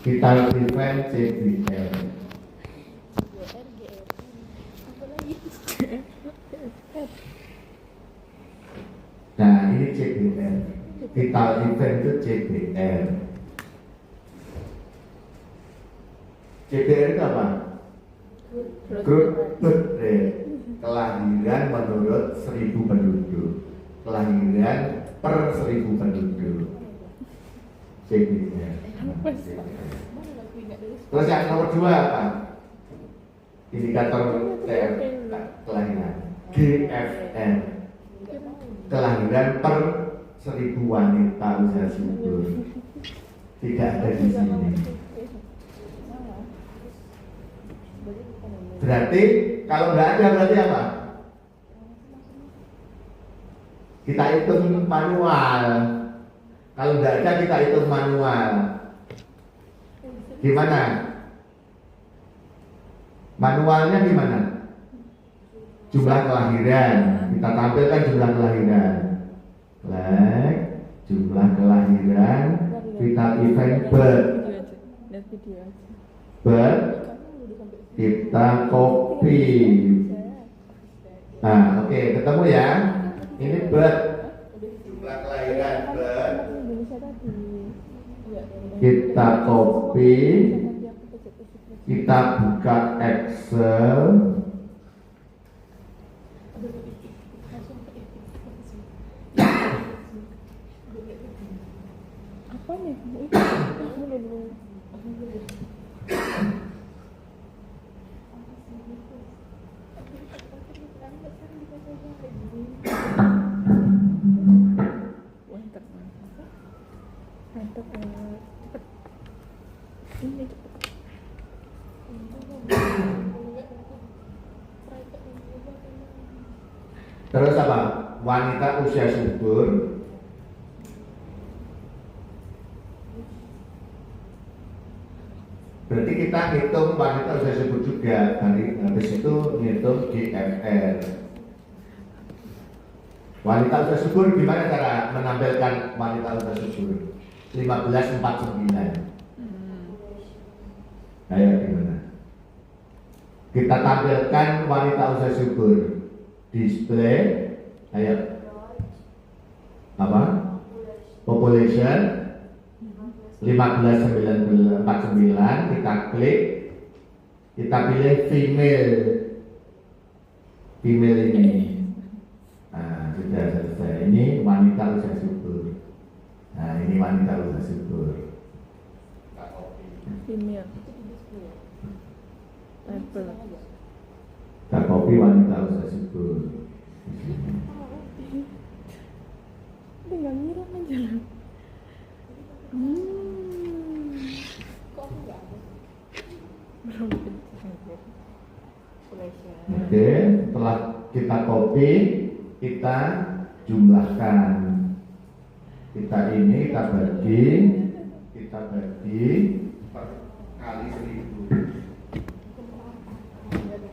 Vital event CBR. Nah ini CBR. Vital event itu CBR. CBR itu apa? Growth rate, kelahiran menurut 1000 penduduk, kelahiran per 1000 penduduk. CBR. Terus yang nomor 2 apa? Indikator kelahiran. GFN, kelahiran per 1000 wanita usia subur. Tidak ada di sini. Berarti kalau nggak ada berarti apa? Kita hitung manual. Kalau nggak ada kita hitung manual. Gimana? Manualnya gimana? Jumlah kelahiran. Kita tampilkan jumlah kelahiran. Jumlah kelahiran. Vital event birth. Kita copy. Nah, oke, ketemu ya. Ini birth. Jumlah kelahiran birth. Kita copy. Kita buka Excel. Apa nih? Terus apa? Wanita usia subur. Berarti kita hitung wanita usia subur juga. Habis itu hitung GFR. Wanita usia subur gimana cara menampilkan wanita usia subur? 1549. Ayo gimana? Kita tampilkan wanita usia subur. Display, ayo apa? Population 1549, kita klik, kita pilih female ini. Nah, sudah selesai. Ini wanita usia subur. Nah, ini wanita usia subur. Kita copy. Female. Kita copy wanita usia subur. Tinggal ngira aja lah. Oke, setelah kita copy, kita jumlahkan. Kita bagi per kali 1000.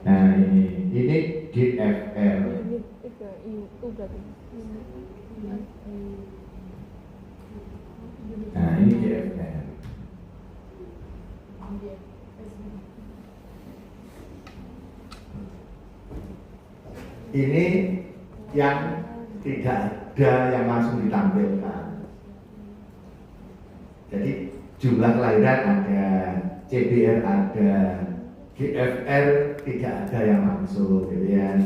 Nah ini GFR. Nah ini GFR. Ini yang tidak ada yang langsung ditampilkan. Jadi jumlah kelahiran ada, CBR ada, GFR tidak ada yang langsung, gitu ya.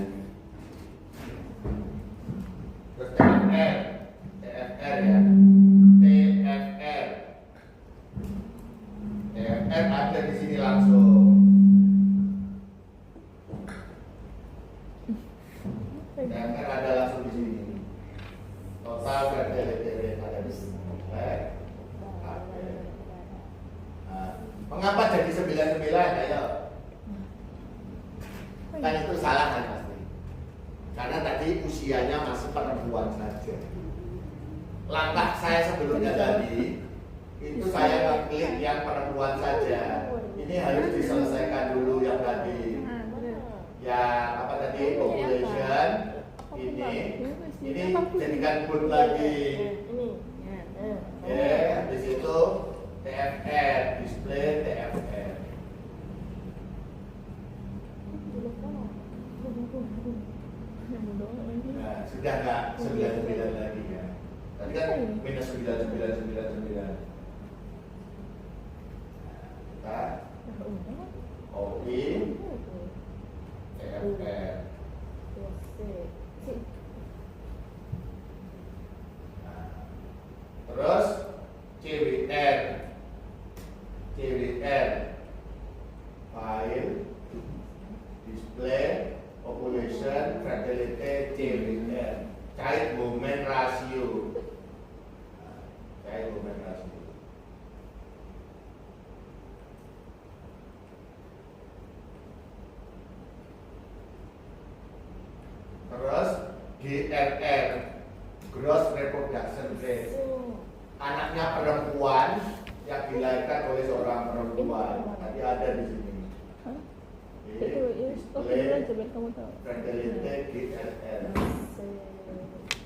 Terus TFR ya, TFR ada di sini langsung. TFR ada langsung di sini. Total kredit ada di sini. Mengapa jadi 99? Ayo. Kan itu salah kan pasti. Karena tadi usianya masih perempuan saja. Langkah saya sebelumnya tadi itu saya klik yang perempuan saja. Ini harus diselesaikan dulu yang tadi. Ya apa tadi population ini jadikan bold lagi. Habis itu TFR, display TFR. Nah, sudah nggak 99 lagi ya? Tadi kan minus 9999. Nah, kita OI TFR. Nah, terus CWR, file, display, population, fertility, CWR, child woman ratio. Child woman ratio. Terus GRR, gross reproduction rate, anaknya perempuan yang dilahirkan oleh seorang perempuan. Tadi ada di sini. Hah? Oke, Itu display, aja biar kamu tahu. fertility, GRR.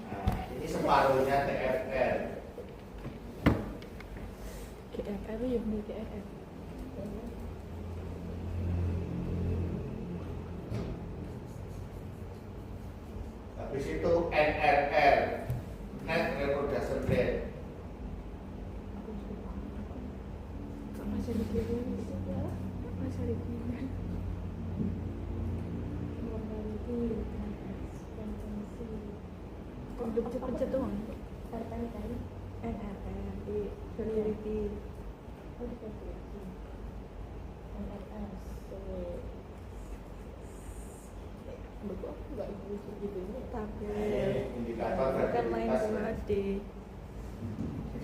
Nah, ini separuhnya TFR. GFR ya bener GFR. Habis itu NRR, net reproduction rate. Masih dikirim masih dikirim. Pencet doang. NRR di fertility. Indikator Bukan main fertilitas. sama adik.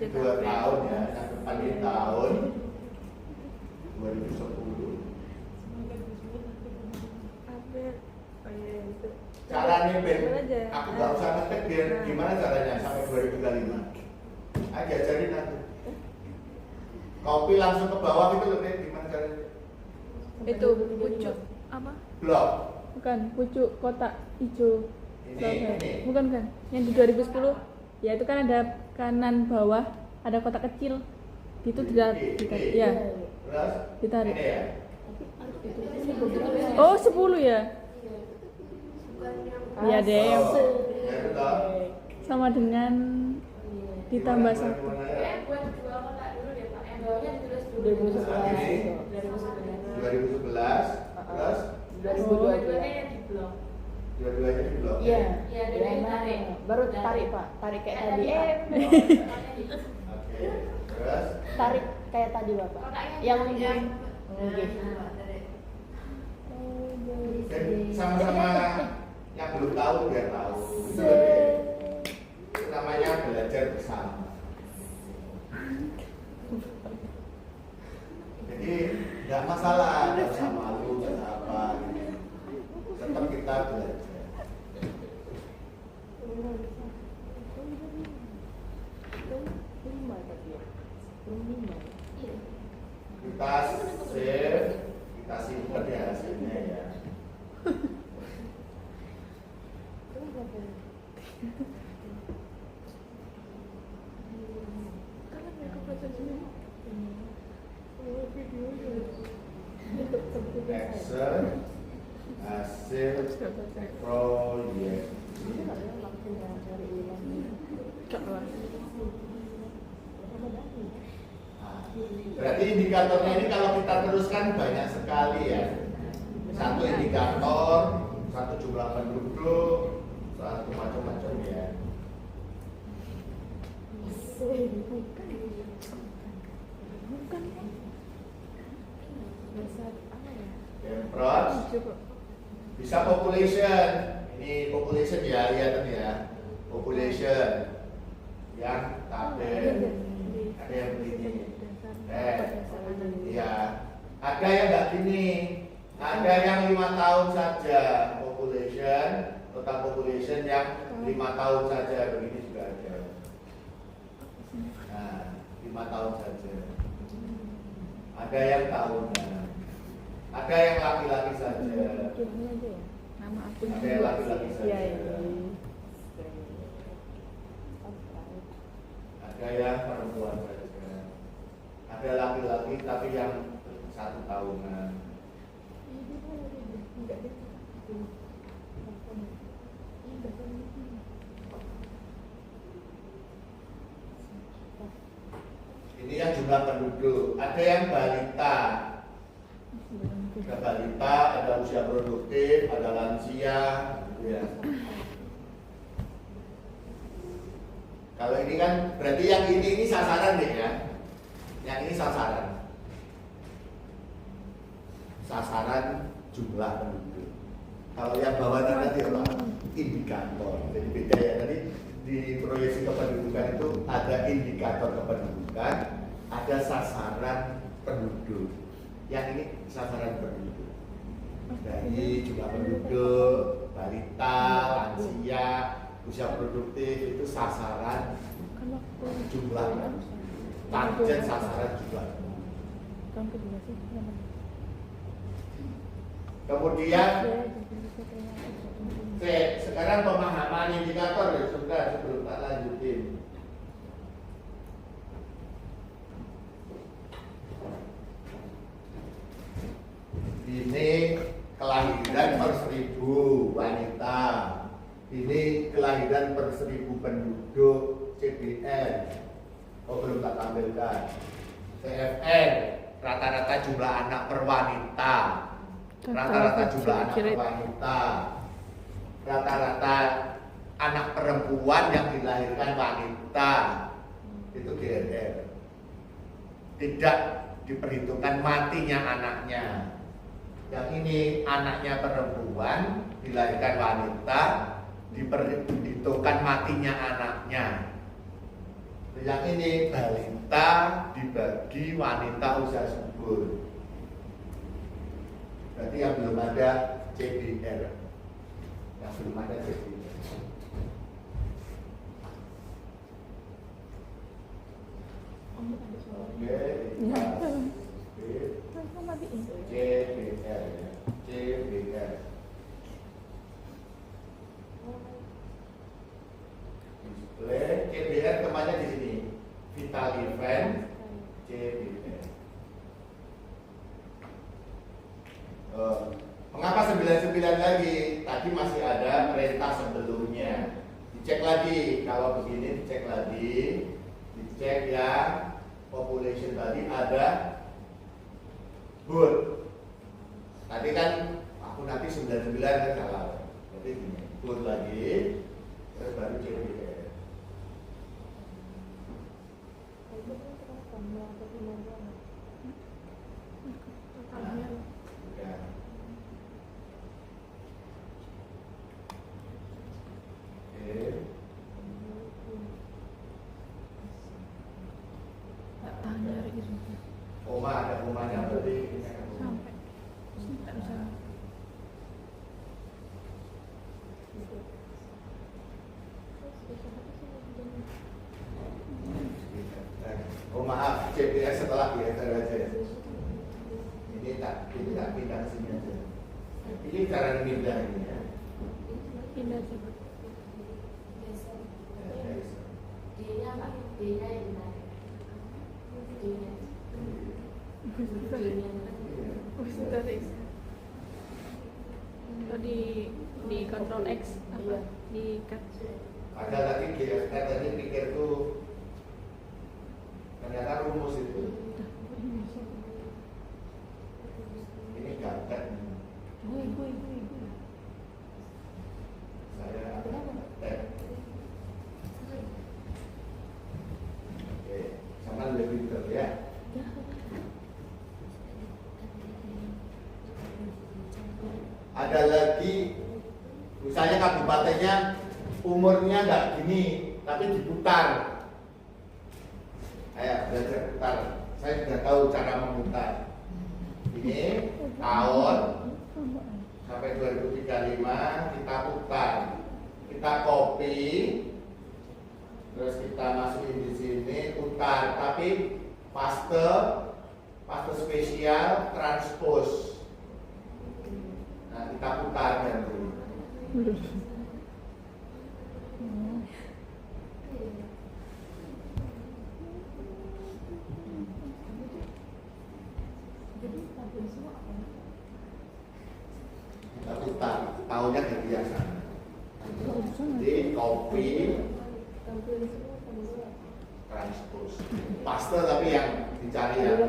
2 tahun ya, yang depan di tahun 2010. Abel, oh iya itu. Caranya Ben, Ambil aja. aku nggak usah ngetik biar Nah. gimana caranya sampai 2035. Ayo ajarin aku. Copy langsung ke bawah itu loh, Ben, gimana caranya? Itu pucuk apa? Blok. Bukan, pucuk kotak hijau. Ini. Bukan kan? Yang di 2010 ya itu kan ada kanan bawah ada kotak kecil. Itu tidak ya. Terus Ditarik. ini ya. Oh, 10 ya? Iya deh. Oh, ya betul. Sama dengan ditambah Gimana, 1. gimana, ya? Buat dua kotak dulu deh Pak. Yang bawahnya ditulis dulu. 2011. Ini 2011. Terus 2022 yang di blok. dua-duanya di blok. Iya. Iya, dulu ditarik. Baru tarik Pak, tarik kayak tadi. Oke. Terus Tarik kayak tadi Bapak. Kotaknya Yang yang Nggih. dan sama-sama yang belum tahu biar tahu. Itu lebih. Itu namanya belajar bersama. Jadi nggak masalah, nggak usah malu, nggak usah apa. Gitu. Tetap kita belajar. Kita save, kita simpan ya hasilnya ya. Excel hasil proyek. Berarti indikatornya ini kalau kita teruskan banyak sekali ya. Satu indikator, satu jumlah penduduk, satu macam-macam ya. Pemprov bisa population. Ini population ya, lihat ya. Population yang tabel. Ada yang begini. Ya, ada yang nggak gini. Ada yang 5 tahun saja population, total population yang 5 tahun saja begini juga ada. Nah, 5 tahun saja. Ada yang tahunan. Ada yang laki-laki saja. Nama aku Ada yang laki-laki saja. Ada yang perempuan saja. ada laki-laki tapi yang 1 tahunan. Ini yang jumlah penduduk. Ada yang balita. Ada balita, ada usia produktif, ada lansia, gitu ya. Kalau ini kan berarti yang ini sasaran deh ya. Yang ini sasaran. Sasaran jumlah penduduk. Kalau yang bawah tadi adalah indikator. Jadi beda ya. Tadi di proyeksi kependudukan itu ada indikator kependudukan, ada sasaran penduduk. Yang ini sasaran penduduk. Dari jumlah penduduk, balita, lansia, usia produktif itu sasaran jumlah, target sasaran jumlah. Kemudian sekarang pemahaman indikator ya sudah sebelum tak lanjutin. Ini kelahiran per 1000 wanita. Ini kelahiran per 1000 penduduk CBN. Oh belum tak tampilkan. CFN rata-rata jumlah anak per wanita. Rata-rata jumlah anak per wanita. Rata-rata anak perempuan yang dilahirkan wanita. Itu GNR. Tidak diperhitungkan matinya anaknya. Yang ini anaknya perempuan dilahirkan wanita, diperhitungkan matinya anaknya. Yang ini balita dibagi wanita usia subur. Berarti yang belum ada CBR. Yang belum ada CBR. Oke, CBR ya. CBR. Display CBR temannya di sini. Vital Event CBR. Mengapa 99 lagi? Tadi masih ada perintah sebelumnya. Dicek lagi. Kalau begini dicek lagi. Dicek ya. Population tadi ada good. Tadi kan aku nanti 99 kan salah. Jadi gini, good lagi. Terus baru CBR. Oma ada omanya berarti sampai tak bisa. Oh maaf, CPS setelah biasa aja. Ini tak pindah ke sini aja. Ini cara pindah ini ya. Pindah sih. D-nya apa? D-nya yang benar. D-nya. Atau di Ctrl X apa? Di cut. Ada tadi GFR tadi pikir tuh ternyata rumus itu. Ini ganteng. Saya tek. Oke, sama lebih pintar ya. Ada lagi, misalnya kabupatennya umurnya nggak gini, tapi diputar. Ayo belajar putar. Saya sudah tahu cara memutar. Ini tahun sampai 2035 kita putar. Kita copy, terus kita masukin di sini putar. Tapi paste spesial, transpose. Nah, kita putar nanti. Kita putar, tahunnya ganti yang sana. Jadi kopi transpose, paste tapi yang dicari yang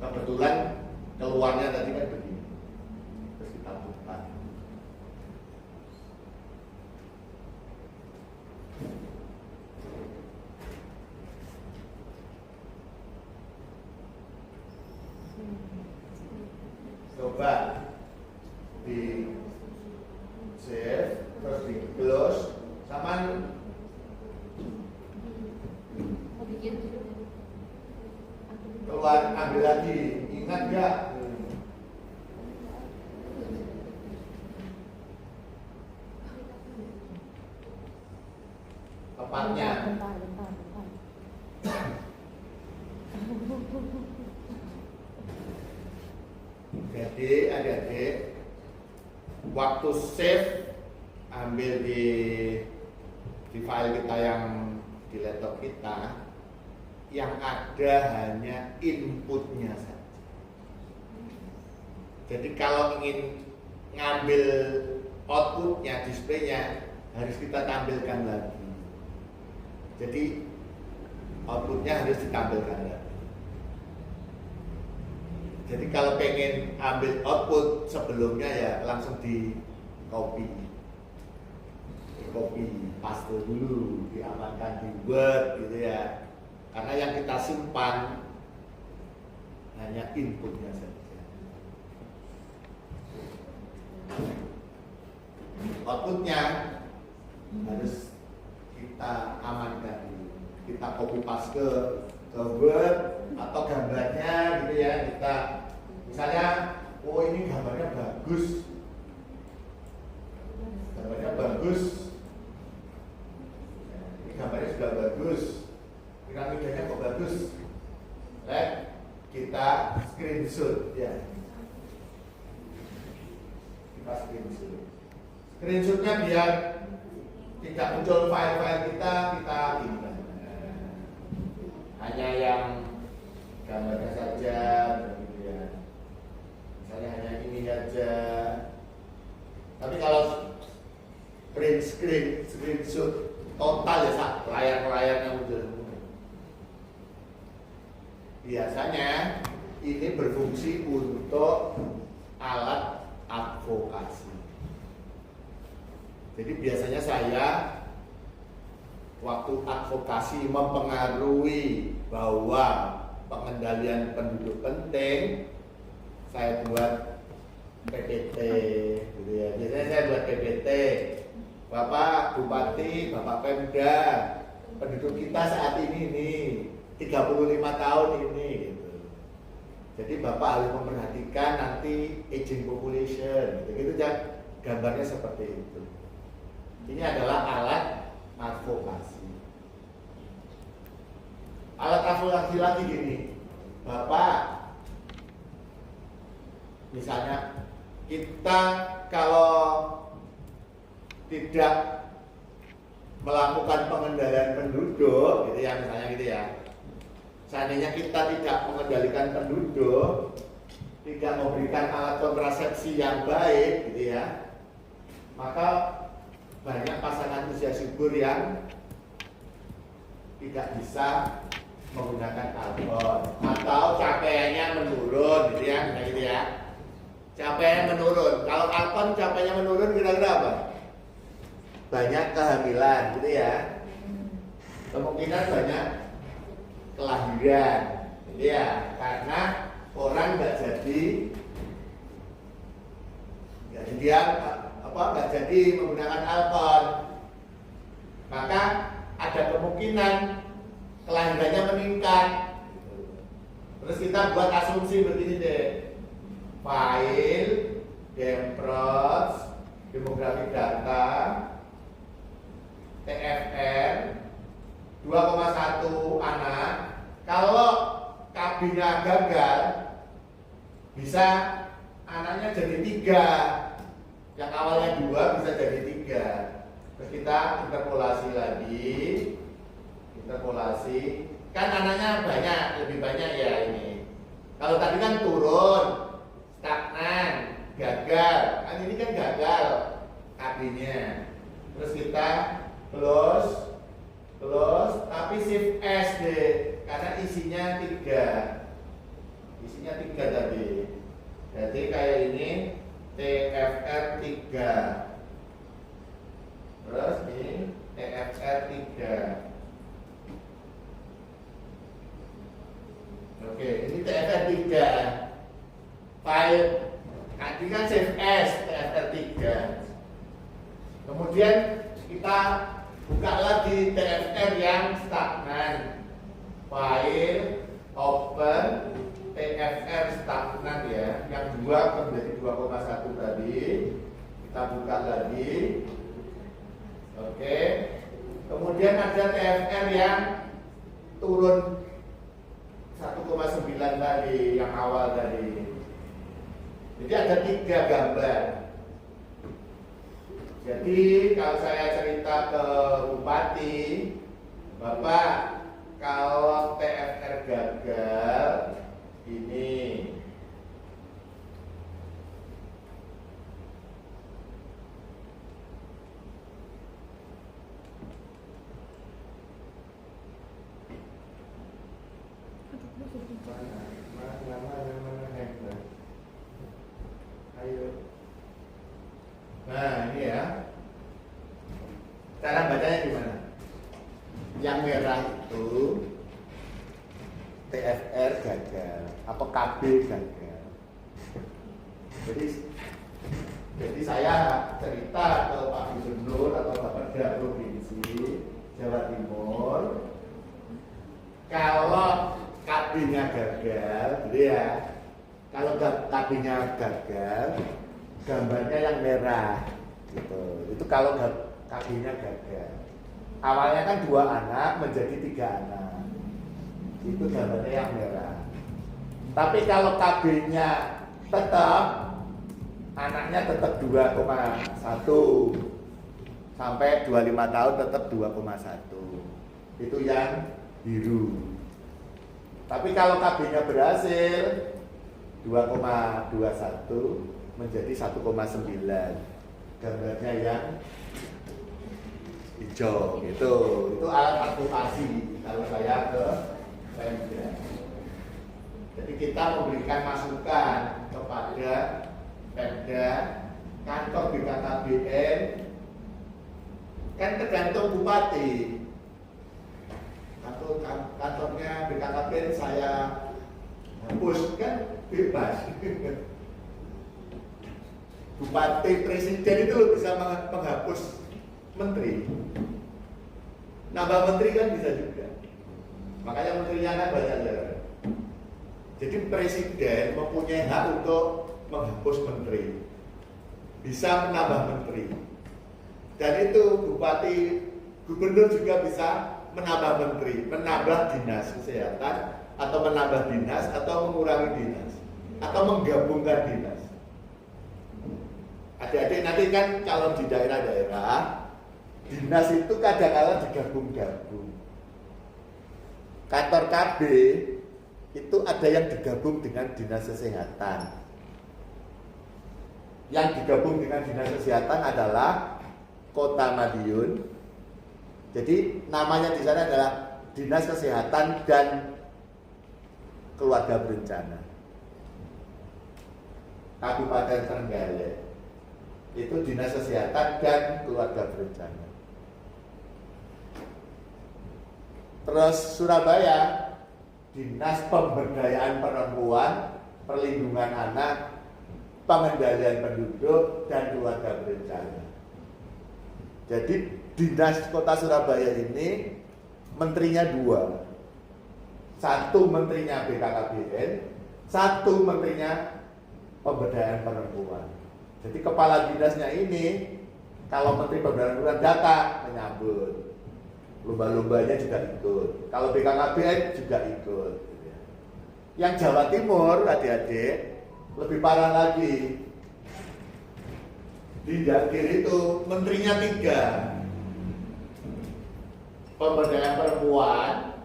kebetulan keluarnya tadi kan begini, terus kita putar. Coba di save, terus di close, sama keluar, ambil lagi, ingat gak? Tepatnya. Bentar. Jadi adik-adik, waktu save ambil di file kita yang di laptop kita, yang ada hanya inputnya saja. Jadi kalau ingin ngambil outputnya, displaynya, harus kita tampilkan lagi. Jadi outputnya harus ditampilkan lagi. Jadi kalau pengen ambil output sebelumnya ya langsung di copy, paste dulu, diamankan di Word gitu ya. Karena yang kita simpan hanya inputnya saja. Outputnya harus kita amankan dulu. Kita copy paste ke Word atau gambarnya gitu ya, kita misalnya oh ini gambarnya bagus, ini gambarnya sudah bagus, piramidanya kok bagus, kita screenshot ya, screenshotnya biar tidak muncul file-file kita ini hanya yang gambarnya saja, gitu ya. Misalnya hanya ini saja. Tapi kalau screenshot total ya layar-layarnya muncul semua. Biasanya ini berfungsi untuk alat advokasi. Jadi biasanya saya waktu advokasi mempengaruhi bahwa pengendalian penduduk penting, saya buat PPT gitu ya. Biasanya saya buat PPT, Bapak Bupati, Bapak Pemda, penduduk kita saat ini nih 35 tahun ini gitu. Jadi Bapak harus memperhatikan nanti aging population gitu ya, gambarnya seperti itu. Ini adalah alat advokasi. Alat advokasi lagi gini, Bapak, misalnya kita kalau tidak melakukan pengendalian penduduk, gitu ya, misalnya gitu ya. Seandainya kita tidak mengendalikan penduduk, tidak memberikan alat kontrasepsi yang baik, gitu ya, maka banyak pasangan usia subur yang tidak bisa menggunakan alkohol atau capaiannya menurun gitu ya, kayak gitu ya. Capaiannya menurun. Kalau alkohol capaiannya menurun kira-kira apa? Banyak kehamilan gitu ya. Kemungkinan banyak kelahiran gitu ya. Karena orang nggak jadi menggunakan alkohol. Maka ada kemungkinan kelahirannya meningkat. Terus kita buat asumsi begini deh, file Demprost demografi data TFR 2,1 anak. Kalau KB-nya gagal bisa anaknya jadi 3. Yang awalnya 2 bisa jadi 3. Terus kita interpolasi lagi. Interpolasi. Kan anaknya banyak, lebih banyak ya ini. Kalau tadi kan turun, stagnan, gagal. Kan ini kan gagal KB-nya. Terus kita plus, tapi shift S deh, karena isinya 3. Isinya 3 tadi. Jadi kayak ini TFR 3. Terus ini TFR 3. Oke, ini TFR 3. File tadi kan save as TFR 3. Kemudian kita buka lagi TFR yang stagnan. File open TFR stagnan ya, yang 2 menjadi 2,1 tadi. Kita buka lagi. Oke. Kemudian ada TFR yang turun 1,9 tadi, yang awal tadi. Jadi ada 3 gambar. Jadi kalau saya cerita ke bupati, Bapak, kalau TFR gagal ini, ayo. Nah ini ya, cara bacanya gimana? Yang merah itu TFR gagal, apa KB gagal. Jadi saya cerita ke Pak Gubernur atau Bapak Provinsi Jawa Timur, kalau KB-nya gagal, gitu ya. Kalau KB-nya gagal, gambarnya yang merah, gitu. Itu kalau KB-nya gagal. Awalnya kan 2 anak menjadi 3 anak, itu gambarnya yang merah. Tapi kalau KB-nya tetap, anaknya tetap 2,1 sampai 25 tahun tetap 2,1, itu yang biru. Tapi kalau KB-nya berhasil 2,21 menjadi 1,9, gambarnya yang hijau gitu. Itu alat advokasi kalau saya ke Pemda. Jadi kita memberikan masukan kepada Pemda, kantor BKKBN kan tergantung bupati. Kantornya BKKBN saya hapus kan bebas. Bupati presiden itu loh bisa menghapus menteri, nambah menteri kan bisa juga. Makanya menterinya kan banyak ya. Jadi presiden mempunyai hak untuk menghapus menteri, bisa menambah menteri. Dan itu bupati, gubernur juga bisa menambah menteri, menambah dinas kesehatan, atau menambah dinas, atau mengurangi dinas, atau menggabungkan dinas. Adik-adik nanti kan kalau di daerah-daerah, dinas itu kadang-kadang digabung-gabung. Kantor KB itu ada yang digabung dengan dinas kesehatan. Yang digabung dengan dinas kesehatan adalah Kota Madiun. Jadi namanya di sana adalah Dinas Kesehatan dan Keluarga Berencana. Kabupaten Trenggalek itu Dinas Kesehatan dan Keluarga Berencana. Terus Surabaya, Dinas Pemberdayaan Perempuan, Perlindungan Anak, Pengendalian Penduduk, dan Keluarga Berencana. Jadi Dinas Kota Surabaya ini menterinya 2. Satu menterinya BKKBN, satu menterinya Pemberdayaan Perempuan. Jadi kepala dinasnya ini, kalau Menteri Pemberdayaan Perempuan data menyambut, lomba-lombanya juga ikut. Kalau BKKBN juga ikut. Yang Jawa Timur, adik-adik, lebih parah lagi. Di Jagir itu menterinya 3. Pemberdayaan perempuan,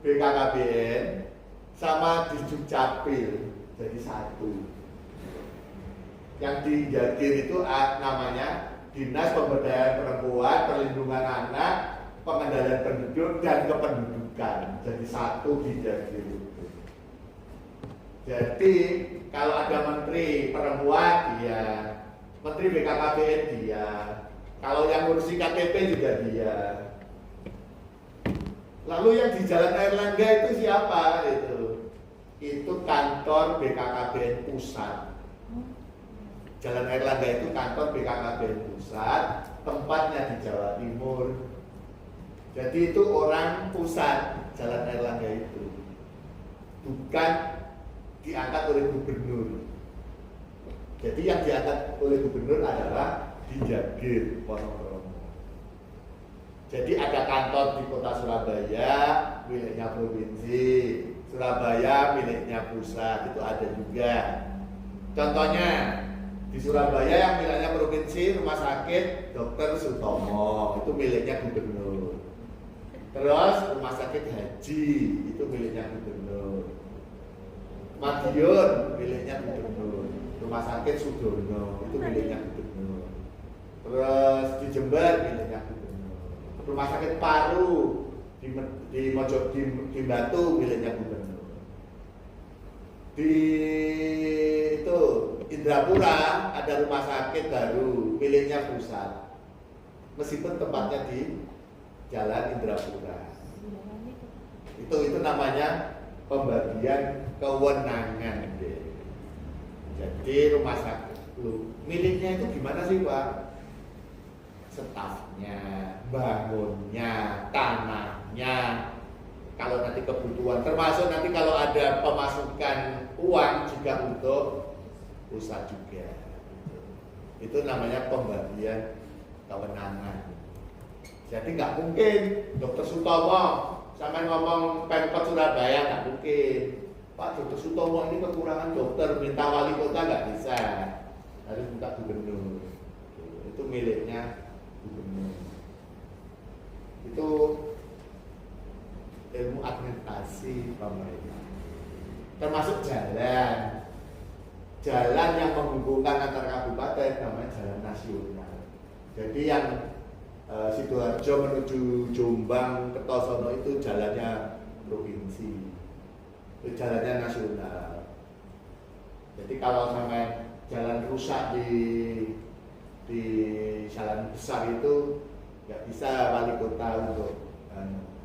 BKKBN, sama di Dukcapil jadi 1. Yang di Jagir itu namanya Dinas Pemberdayaan Perempuan, Perlindungan Anak, Pengendalian Penduduk dan Kependudukan. Jadi 1 di Jagir itu. Jadi kalau ada menteri perempuan dia, menteri BKKBN dia, kalau yang ngurusi KTP juga dia. Lalu yang di Jalan Airlangga itu siapa itu? Itu kantor BKKBN Pusat. Jalan Airlangga itu kantor BKKBN Pusat, tempatnya di Jawa Timur. Jadi itu orang pusat Jalan Airlangga itu, bukan diangkat oleh gubernur. Jadi yang diangkat oleh gubernur adalah di Jagir, Wonokromo. Jadi ada kantor di kota Surabaya, miliknya provinsi, Surabaya miliknya pusat, itu ada juga. Contohnya di Surabaya yang miliknya provinsi, Rumah Sakit Dr. Sutomo, itu miliknya gubernur. Terus Rumah Sakit Haji, itu miliknya gubernur. Madiun miliknya gubernur. Rumah Sakit Sudono, itu miliknya gubernur. Terus di Jember miliknya gubernur. Rumah Sakit Paru di Batu miliknya gubernur. Di itu Indrapura ada rumah sakit baru miliknya pusat, meskipun tempatnya di Jalan Indrapura. Itu namanya pembagian kewenangan deh. Jadi rumah sakit miliknya itu gimana sih Pak? Stafnya, bangunnya, tanahnya, kalau nanti kebutuhan, termasuk nanti kalau ada pemasukan uang juga untuk pusat juga. Itu namanya pembagian kewenangan. Jadi nggak mungkin Dr. Sutomo sampai ngomong Pemkot Surabaya, nggak mungkin. Pak Dr. Sutomo ini kekurangan dokter, minta wali kota nggak bisa, harus minta gubernur. Itu miliknya gubernur. Itu ilmu administrasi pemerintah. Termasuk jalan yang menghubungkan antar kabupaten namanya jalan nasional. Jadi yang Sidoarjo menuju Jombang, Kertosono itu jalannya provinsi, itu jalannya nasional. Jadi kalau sampai jalan rusak di jalan besar itu nggak bisa wali kota untuk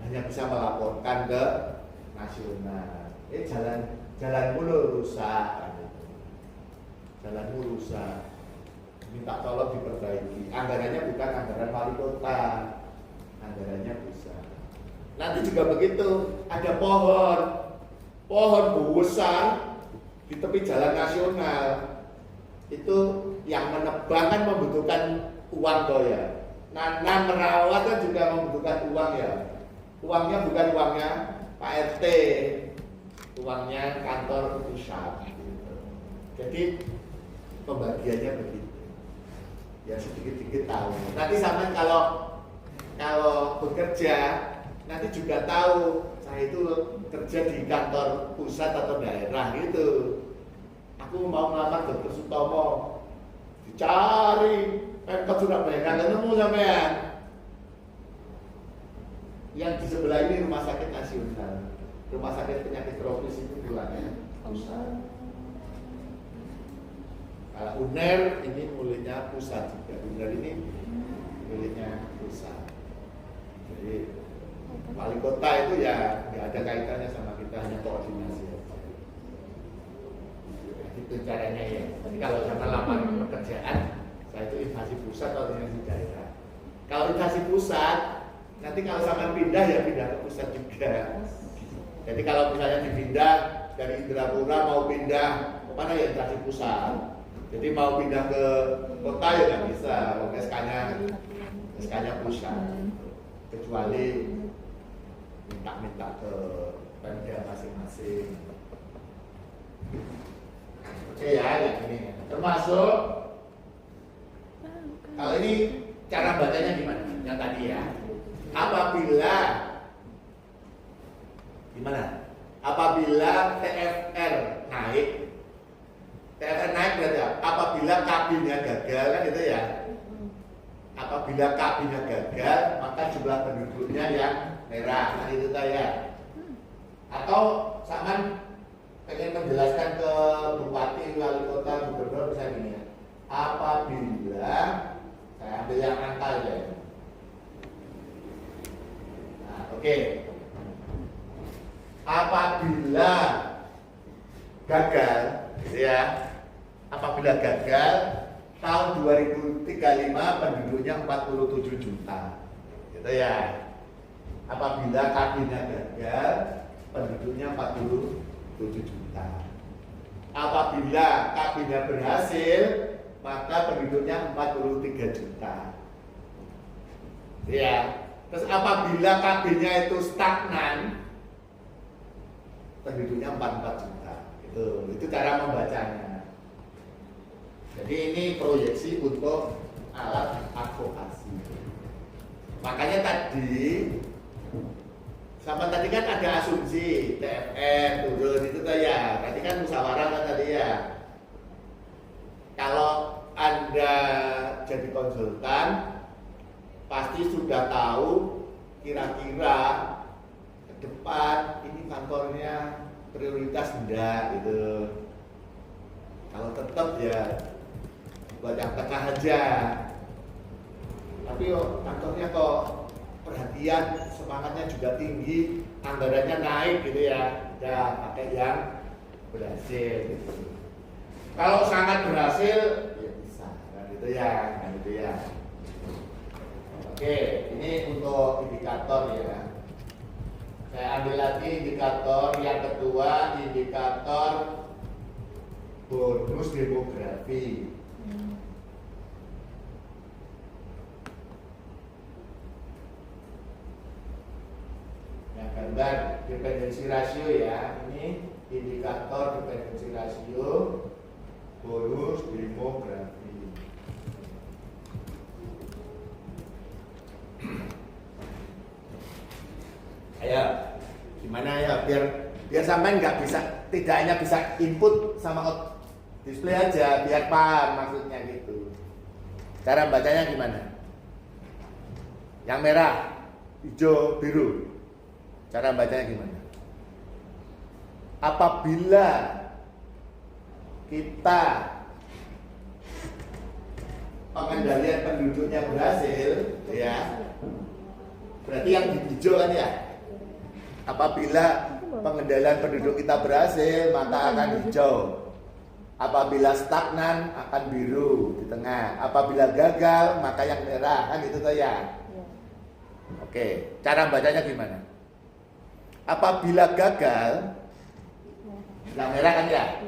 hanya bisa melaporkan ke nasional. Jalanmu rusak, jalanmu rusak, minta tolong diperbaiki. Anggarannya bukan anggaran wali kota, anggarannya pusat. Nanti juga begitu, ada pohon besar di tepi jalan nasional. Itu yang menebang kan membutuhkan uang toh ya. Nanam merawat kan juga membutuhkan uang ya. Uangnya bukan uangnya Pak RT, uangnya kantor pusat. Jadi pembagiannya begitu. Ya sedikit-sedikit tahu. Nanti sampai kalau bekerja nanti juga tahu saya itu kerja di kantor pusat atau daerah gitu. Aku mau melamar Dr. Sutomo, dicari Pemkot Surabaya nggak ketemu sampean. Yang di sebelah ini rumah sakit nasional, rumah sakit penyakit tropis itu bilangnya pusat. Kalau UNER ini miliknya pusat juga, UNER ini miliknya pusat. Jadi wali kota itu ya nggak ada kaitannya sama kita, hanya koordinasi aja. Itu caranya ya. Jadi kalau sama lamar pekerjaan, saya itu instansi pusat atau instansi daerah. Kalau instansi pusat, nanti kalau sama pindah ya pindah ke pusat juga. Jadi kalau misalnya dipindah dari Indrapura mau pindah ke mana ya instansi pusat. Jadi mau pindah ke kota ya nggak bisa, SK-nya pusat. Kecuali minta ke Pemda masing-masing. Oke. Oke ya, yang ini. Termasuk kalau ini cara bacanya gimana? Yang tadi ya. Apabila gimana? Apabila TFR naik berarti apa? Apabila kabinnya gagal kan itu ya. Apabila kabinnya gagal, maka jumlah penduduknya yang merah, kan itu ya. Atau sama pengen menjelaskan ke bupati, wali kota, gubernur bisa gini ya. Apabila saya ambil yang angka aja ya. Nah, oke. Apabila gagal, gitu ya. Apabila gagal, tahun 2035 penduduknya 47 juta, gitu ya. Apabila kabinnya gagal, penduduknya 47 juta. Apabila kabinnya berhasil, maka penduduknya 43 juta. Ya. Terus apabila kabinnya itu stagnan, penduduknya 44 juta. Itu cara membacanya. Jadi ini proyeksi untuk alat advokasi. Makanya tadi sama tadi kan ada asumsi TFN turun itu tuh ya. Tadi kan musyawarah kan tadi ya. Kalau Anda jadi konsultan pasti sudah tahu kira-kira ke depan ini kantornya prioritas enggak gitu. Kalau tetap ya buat yang tengah aja. Tapi kantornya kok perhatian, semangatnya juga tinggi, anggarannya naik gitu ya. Ya pakai yang berhasil gitu. Kalau sangat berhasil ya bisa kan gitu ya, kan gitu ya. Oke, ini untuk indikator ya. Saya ambil lagi indikator yang kedua, indikator bonus demografi. Nah, gambar dependensi rasio ya. Ini indikator dependensi rasio bonus demografi. Ayo, gimana ya biar sampai nggak bisa, tidak hanya bisa input sama display aja, biar paham maksudnya gitu. Cara bacanya gimana? Yang merah, hijau, biru. Cara bacanya gimana? Apabila kita pengendalian penduduknya berhasil, ya, berarti yang di hijau kan ya. Apabila pengendalian penduduk kita berhasil, maka akan hijau. Apabila stagnan, akan biru di tengah. Apabila gagal, maka yang merah, kan gitu tuh ya. Oke, cara bacanya gimana? Apabila gagal, yang merah kan ya.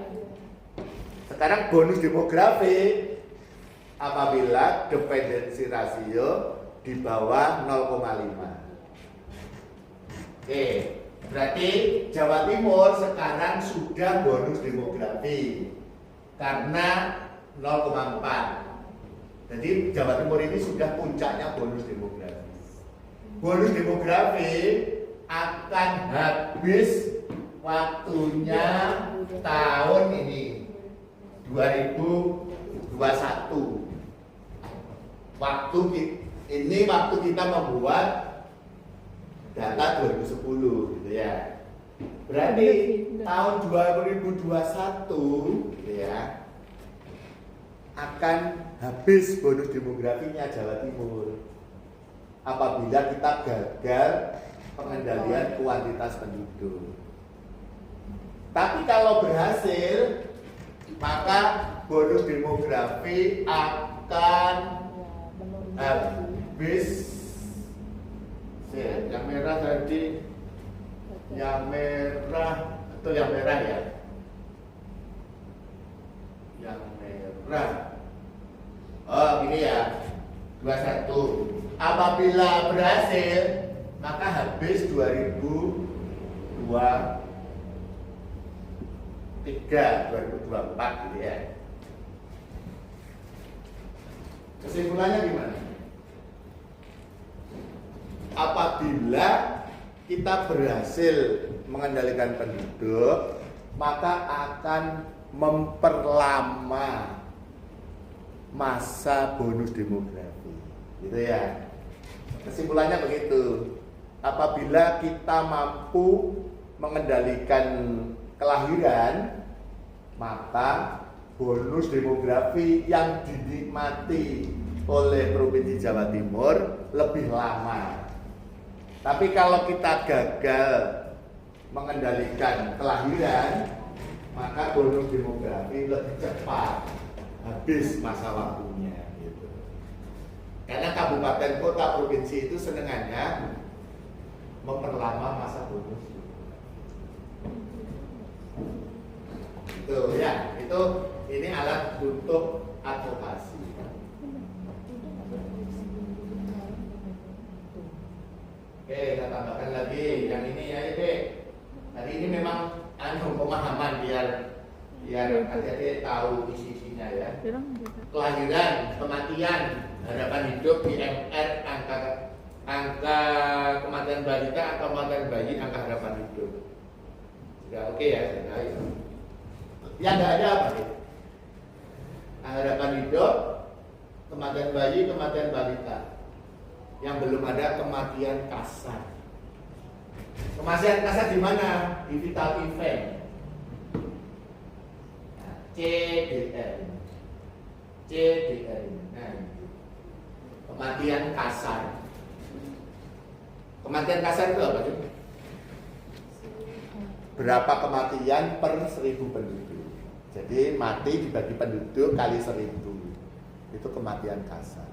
Sekarang bonus demografi, apabila dependensi rasio di bawah 0,5. Oke, berarti Jawa Timur sekarang sudah bonus demografi karena 0,4. Jadi Jawa Timur ini sudah puncaknya bonus demografi. Bonus demografi akan habis waktunya tahun ini 2021. Waktu kita membuat data 2010 gitu ya. Berarti tahun 2021 gitu ya akan habis bonus demografinya Jawa Timur apabila kita gagal pengendalian kuantitas penduduk. Tapi kalau berhasil, maka bonus demografi akan habis. Yang merah tadi, yang merah atau yang merah ya? Yang merah. Oh, ini ya. 21. Apabila berhasil, maka habis 2023. 2024 gitu ya. Kesimpulannya gimana? Apabila kita berhasil mengendalikan penduduk, maka akan memperlama masa bonus demografi, gitu ya. Kesimpulannya begitu. Apabila kita mampu mengendalikan kelahiran, maka bonus demografi yang dinikmati oleh Provinsi Jawa Timur lebih lama. Tapi kalau kita gagal mengendalikan kelahiran, maka bonus demografi lebih cepat habis masa waktunya gitu. Karena kabupaten kota provinsi itu senengannya memperlama masa bonus. Itu ya, ini alat untuk advokasi. Oke, kita tambahkan lagi yang ini ya, ini. Hari ini memang pemahaman biar adik-adik tahu isi-isinya ya. Kelahiran, kematian, harapan hidup, IMR, angka kematian balita, angka kematian bayi, angka harapan hidup. Sudah oke ya, sudah ya. Yang nggak ada apa sih? Harapan hidup, kematian bayi, kematian balita. Yang belum ada kematian kasar. Kematian kasar di mana? Di vital event. Nah, CDR. Nah, kematian kasar. Kematian kasar itu apa sih? Berapa kematian per 1000 penduduk. Jadi mati dibagi penduduk kali 1000. Itu kematian kasar.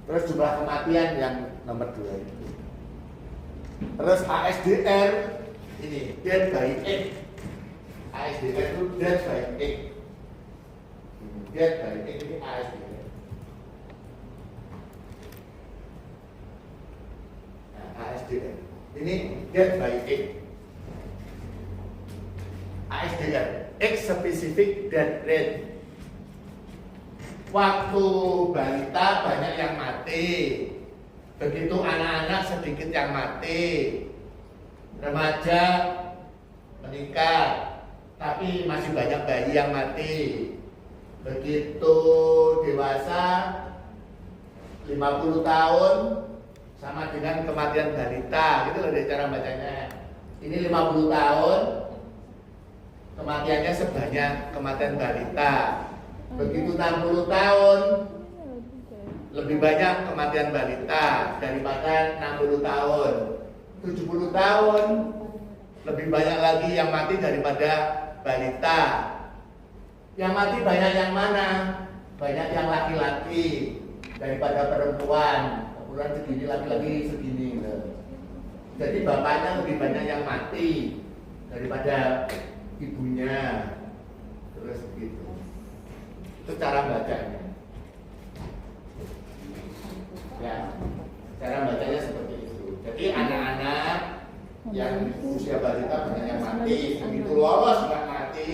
Terus jumlah kematian yang nomor 2 itu. Terus ASDR ini death by X. ASDR itu death by X. Death by X ini ASDR. Nah, ASDR ini death by X. ASDR X specific death rate. Waktu balita banyak yang mati, begitu anak-anak sedikit yang mati, remaja meningkat, tapi masih banyak bayi yang mati. Begitu dewasa 50 tahun sama dengan kematian balita, gitu loh dari cara bacanya. Ini 50 tahun, kematiannya sebanyak kematian balita. Begitu 60 tahun, lebih banyak kematian balita daripada 60 tahun. 70 tahun, lebih banyak lagi yang mati daripada balita. Yang mati banyak yang mana? Banyak yang laki-laki daripada perempuan. Perempuan segini, laki-laki segini. Jadi bapaknya lebih banyak yang mati daripada ibunya. Terus begitu. Itu cara bacanya. Ya, cara bacanya seperti itu. Jadi anak-anak yang usia balita banyak yang mati, begitu lolos nggak mati,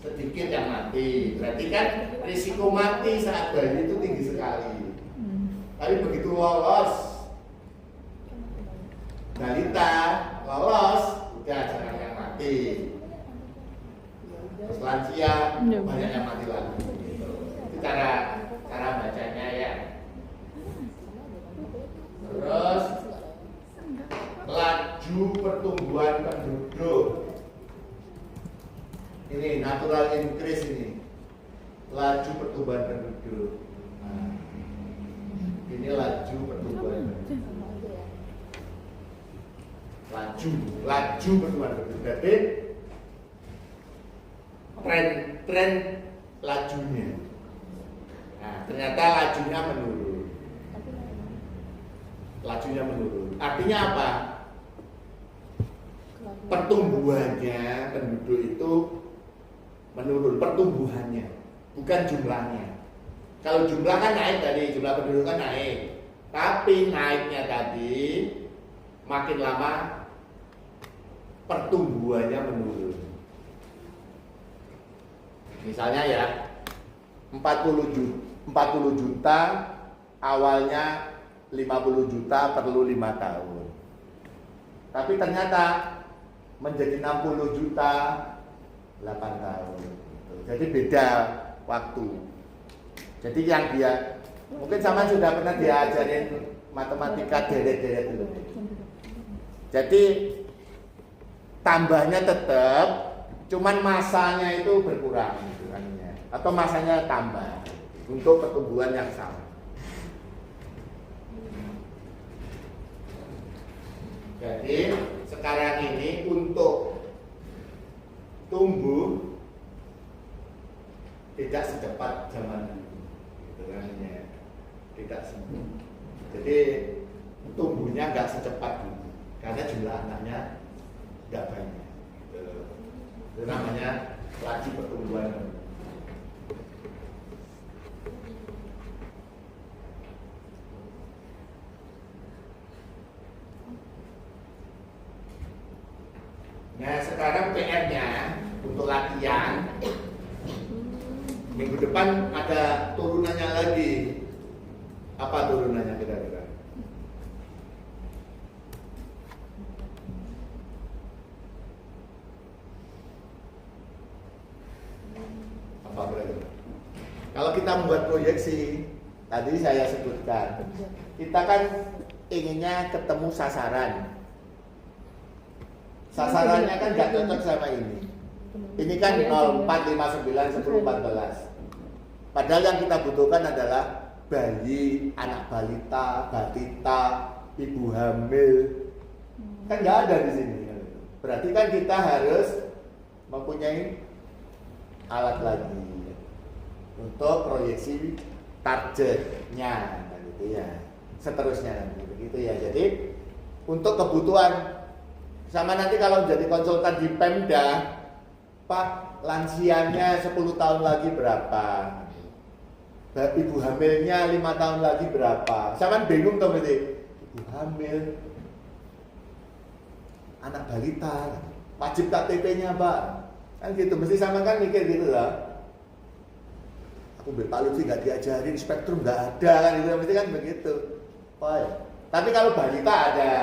sedikit yang mati. Berarti kan risiko mati saat bayi itu tinggi sekali. Tapi begitu lolos balita, lolos, udah jarang yang mati. Terus lansia banyak yang mati lagi. Itu cara bacanya ya. Terus laju pertumbuhan penduduk. Ini natural increase ini. Laju pertumbuhan penduduk. Nah, ini laju pertumbuhan penduduk. Laju pertumbuhan penduduk. Jadi tren lajunya. Nah, ternyata lajunya menurun. Artinya apa? Pertumbuhannya penduduk itu menurun, pertumbuhannya, bukan jumlahnya. Kalau jumlah kan naik tadi, jumlah penduduk kan naik. Tapi naiknya tadi makin lama pertumbuhannya menurun. Misalnya ya 40 juta awalnya 50 juta perlu 5 tahun. Tapi ternyata menjadi 60 juta 8 tahun. Jadi beda waktu. Jadi yang dia mungkin sama sudah pernah diajarin matematika deret-deret dulu. Jadi tambahnya tetap, cuman masanya itu berkurang gitu kan, atau masanya tambah untuk pertumbuhan yang sama. Jadi sekarang ini untuk tumbuh tidak secepat zaman dulu, gitu kan, tidak semua. Jadi tumbuhnya nggak secepat dulu karena jumlah anaknya nggak banyak. Itu namanya laju pertumbuhan. Nah sekarang PR-nya untuk latihan minggu depan ada turunannya lagi. Apa turunannya kira-kira? Apa kira-kira? Kalau kita membuat proyeksi, tadi saya sebutkan, kita kan inginnya ketemu sasaran. Sasarannya kan nggak cocok sama ini. Ini kan 0, 4, 5, 9, 10, 14. Padahal yang kita butuhkan adalah bayi, anak balita, batita, ibu hamil. Kan nggak ada di sini. Berarti kan kita harus mempunyai alat lagi untuk proyeksi targetnya, gitu ya. Seterusnya nanti begitu ya. Jadi untuk kebutuhan sama nanti kalau jadi konsultan di Pemda, Pak, lansianya 10 tahun lagi berapa? Ibu hamilnya 5 tahun lagi berapa? Saya kan bingung tuh berarti. Ibu hamil, anak balita, wajib KTP-nya Pak. Kan gitu, mesti sama kan mikir gitu lah. Aku Pak Lutfi nggak diajarin, spektrum nggak ada kan gitu, mesti kan begitu. Oh, ya. Tapi kalau balita ada.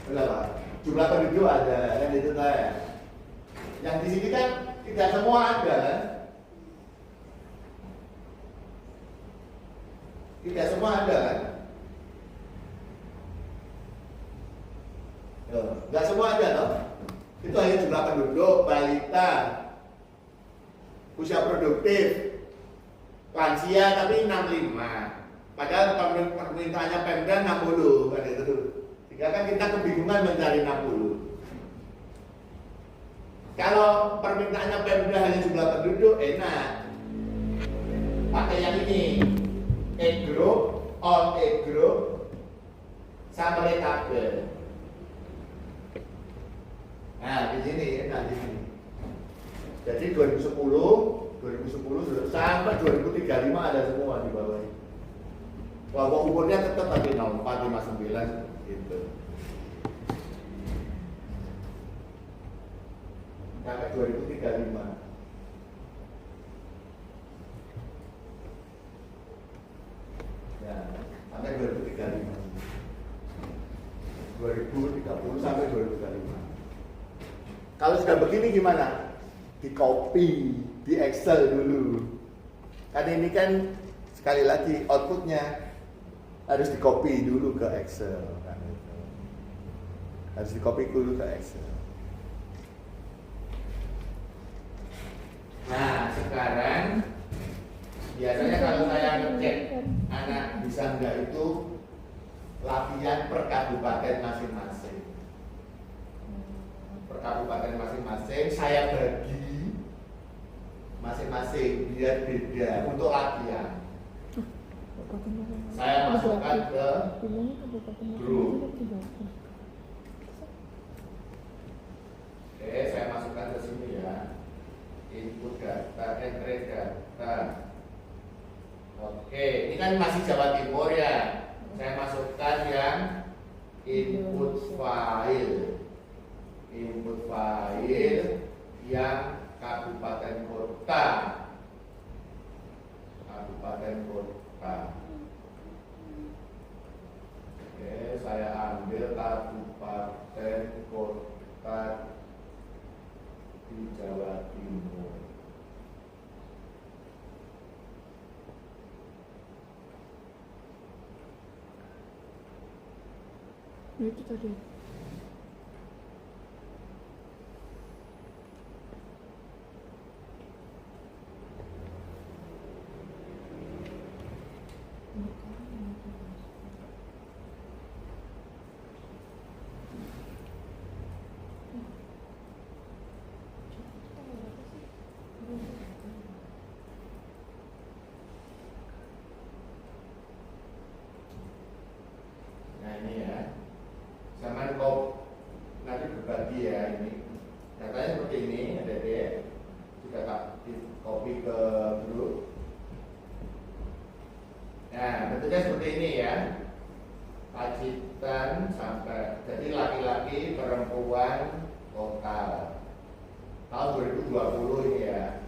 Berapa? Jumlah penduduk ada, kan itu ya. Yang di sini kan tidak semua ada, kan? Tidak semua ada, kan? Nggak semua ada, loh. Itu hanya jumlah penduduk, balita, usia produktif, lansia tapi 65. Padahal permintaannya Pemda 60, kan itu. Sehingga kan kita kebingungan mencari 60. Kalau permintaannya Pemda hanya jumlah penduduk, enak. Pakai yang ini, age group, all age group, summary table. Nah, di sini enak di sini. Jadi 2010 sampai 2035 ada semua di bawah ini. Wah, umurnya tetap tapi 04, 59 gitu. Sampai 2035. Ya, sampai 2035. 2030 sampai 2035. Kalau sudah begini gimana? Di copy, di Excel dulu. Kan ini kan sekali lagi outputnya harus di copy dulu ke Excel. Kan itu. Harus di copy dulu ke Excel. Nah, sekarang biasanya kalau saya ngecek anak bisa enggak itu latihan per kabupaten masing-masing. Per kabupaten masing-masing saya bagi masing-masing biar beda untuk latihan. Saya masukkan ke grup. Oke, saya masukkan ke sini ya. Input data, entry data. Oke, ini kan masih Jawa Timur ya. Saya masukkan yang input file. Input file yang kabupaten kota. Kabupaten kota. Oke, saya ambil kabupaten kota di Jawa Timur. Itu tadi. Nah ini ya, zaman kau nanti berbagi ya ini. Datanya seperti ini, ada deh. Kita di copy ke grup. Nah bentuknya seperti ini ya. Pacitan sampai, jadi laki-laki, perempuan, total tahun 2020 ini ya.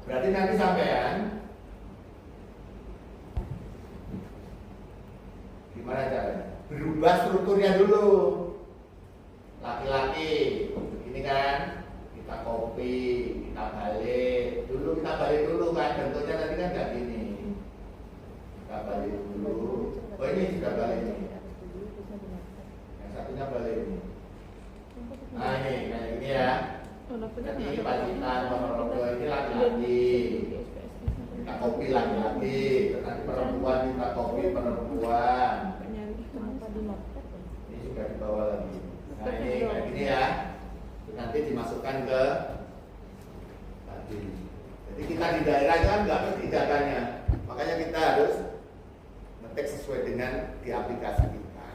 Berarti nanti sampean gimana caranya? Berubah strukturnya dulu. Laki-laki, begini kan, kita copy, kita balik. Dulu kita balik dulu kan, bentuknya tadi kan nggak gini. Kita balik dulu. Oh ini sudah balik nih. Yang satunya balik nih. Nah ini, kayak gini ya. Jadi Pacitan, Ponorogo ini laki-laki. Kita copy laki-laki, nanti perempuan kita copy perempuan. Kenapa di market ya? Ini juga di bawah lagi. Nah ini kayak gini ya. Nanti dimasukkan ke tadi. Jadi kita di daerah kan nggak ngerti datanya, makanya kita harus ngetik sesuai dengan di aplikasi kita.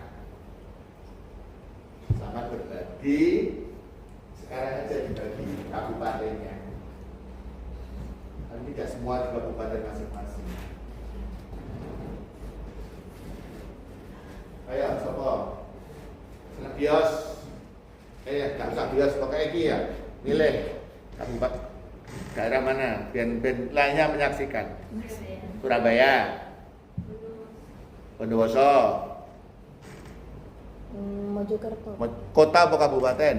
Sama berbagi. Sekarang aja dibagi kabupatennya. Tapi tidak semua di kabupaten masing-masing. Ayo, sopo. Senang bios. Nggak usah bios, pokoknya iki ya. Milih kabupaten daerah mana, biar lainnya menyaksikan. Surabaya, Bondowoso, Mojokerto. kota apa kabupaten?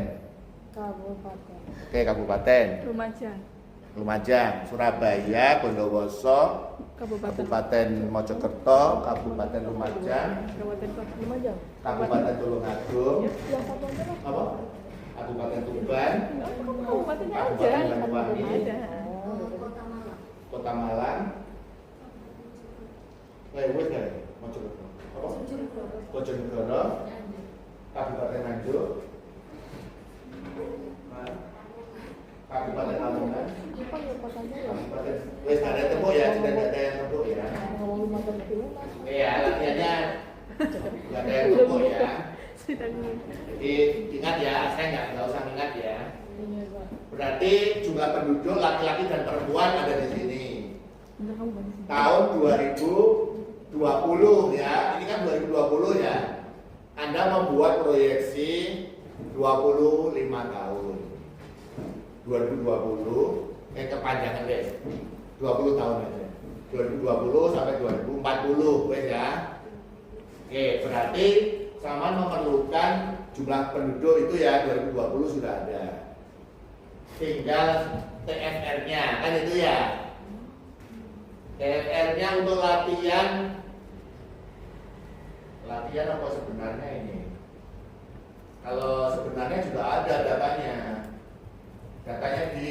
Kabupaten. Oke, kabupaten. Lumajang, Surabaya, Bondowoso, Kabupaten Mojokerto, Kabupaten Lumajang, Lumajang. Kabupaten Tulungagung, Yang satu aja lah. apa? Kabupaten Tuban, Kabupatennya aja. Kabupaten Banyuwangi, Ada. Kota Malang. Kota Malang. Wes kan? Mojokerto. Apa? Bojonegoro, Kabupaten Nganjuk, Kabupaten Lamongan, Apa ya kotanya ya? Kabupaten. Wes ada tembok ya, tidak ada yang tembok ya. Ngomong Lumajang dulu lah. Iya, latihannya nggak ada yang tembok ya. Jadi ingat ya, saya nggak usah ingat ya. Iya, Pak. Berarti jumlah penduduk laki-laki dan perempuan ada di sini. Bentar, kamu balik sini. Tahun 2020 ya, ini kan 2020 ya. Anda membuat proyeksi 25 tahun. 2020, kepanjangan deh. 20 tahun aja. 2020 sampai 2040, wes ya. Oke, berarti sama memerlukan jumlah penduduk itu ya 2020 sudah ada. Tinggal TFR-nya kan itu ya. TFR-nya untuk latihan apa sebenarnya ini? Kalau sebenarnya sudah ada datanya. Datanya di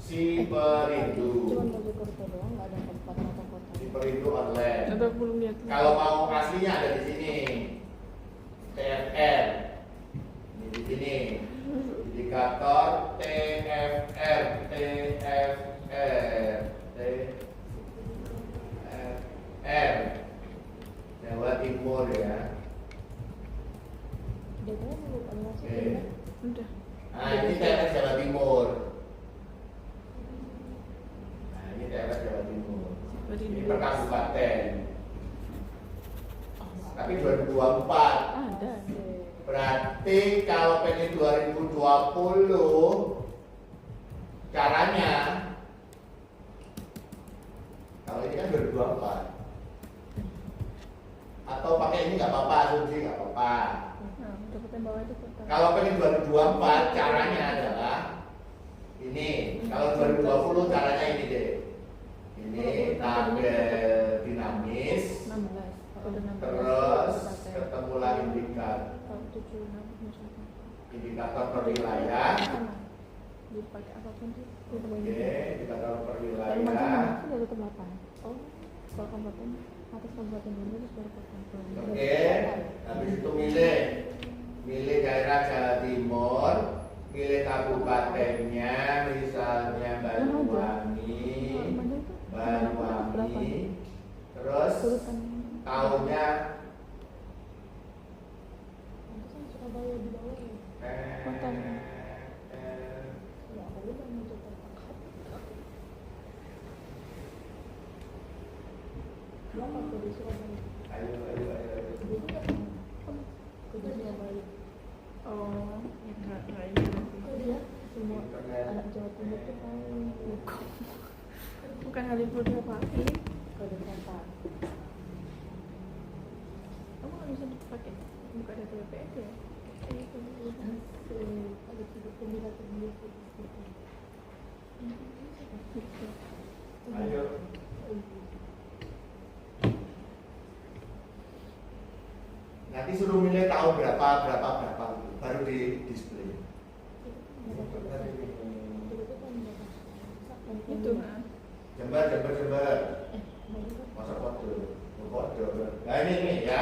Siperindu. Cuma Mojokerto doang, nggak ada kabupaten atau kota. Siperindu online. Atau belum lihat. Kalau mau aslinya ada di sini. TFR. Ini di sini. Indikator TFR, Jawa Timur ya. Datanya belum ada masuk. Oke. Udah. Nah ini TFR Jawa Timur. Nah ini TFR Jawa Timur. Ini per kabupaten. Tapi 2024. Ada. Berarti kalau pengen 2020 caranya kalau ini kan 2024 atau pakai ini nggak apa-apa, asumsi nggak apa-apa. Nah, dapetin bawah itu kota. Kalau pengen 2024 caranya adalah ini. Kalau 2020 caranya ini deh. Ini tabel dinamis, 16. Aku udah 16. terus ketemulah indikator Tahun 76 misalnya. indikator per wilayah. Sama. Dipakai apapun sih. Oke, indikator per Dari wilayah. macam-macam sudah tetap 8. Oh, kalau kabupaten atas kabupaten dulu terus baru kota. Oke, habis itu milih daerah Jawa Timur, milih kabupatennya, misalnya Banyuwangi, terus tahunnya Pantesan Surabaya di bawah ya. Ya aku udah mau coba. Berapa tuh di Surabaya? ayo. Kerja Surabaya. Oh, ya enggak ini nanti. Kerja semua anak Jawa Timur tuh tahu. Bukan hal yang perlu dipakai. Kerja kota. Kamu nggak bisa dipakai. Buka data BPS ya. Itu Ada tiga pemilihan terbuka. Ayo. Nanti suruh milih tahun berapa baru di display. itu nah. Jember. Masa kode. Nah ini ya.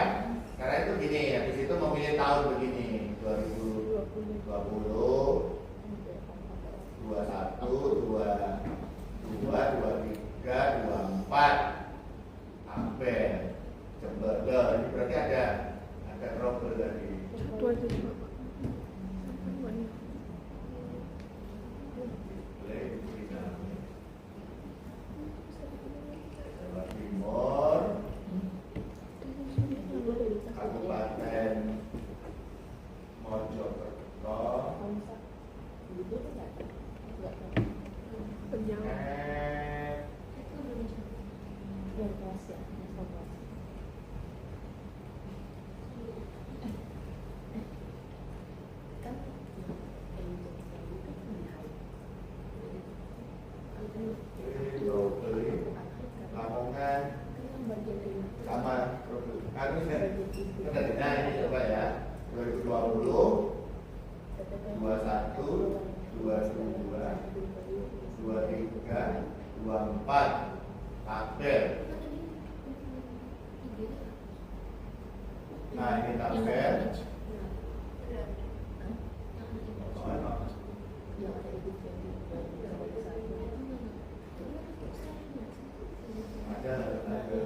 Karena itu gini, habis itu memilih tahun begini 2020, 21, 22, 23, 24 Ampel Jember. Loh, ini berarti ada trouble tadi. Satu aja sih Bapak. Banyak. Boleh diberikan. Jawa Timur, Kabupaten Mojokerto, Penjawa. Yang kelas ya, yang kelas. Lamongan, sama kami nah ini coba ya 2020, 21, 22, 23, 24 tabel. Nah ini tabel. Ada tabel.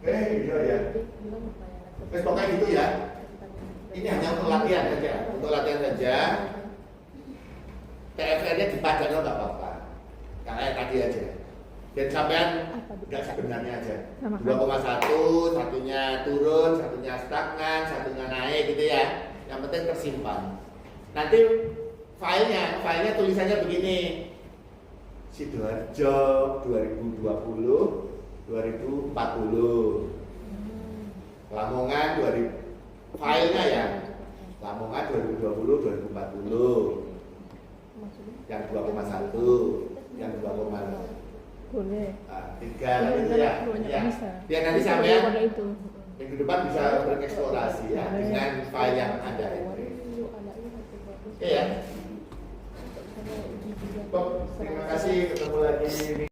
Iya ya. Wes pokoknya gitu ya. Ini hanya untuk latihan saja, TFR-nya dipajang nggak apa-apa, kayak tadi aja. Dan sampean nggak sebenarnya aja. 2,1, satunya turun, satunya stagnan, satunya naik gitu ya. Yang penting tersimpan. Nanti filenya tulisannya begini. Sidoarjo 2020, 2040. Lamongan 2000 filenya ya. Lamongan 2020, 2040. Yang 2,1, yang 2,0. Boleh. 3 gitu ya. Ya. Biar nanti sampai minggu depan bisa bereksplorasi ya dengan file yang ada itu. Oke ya. Terima kasih, ketemu lagi.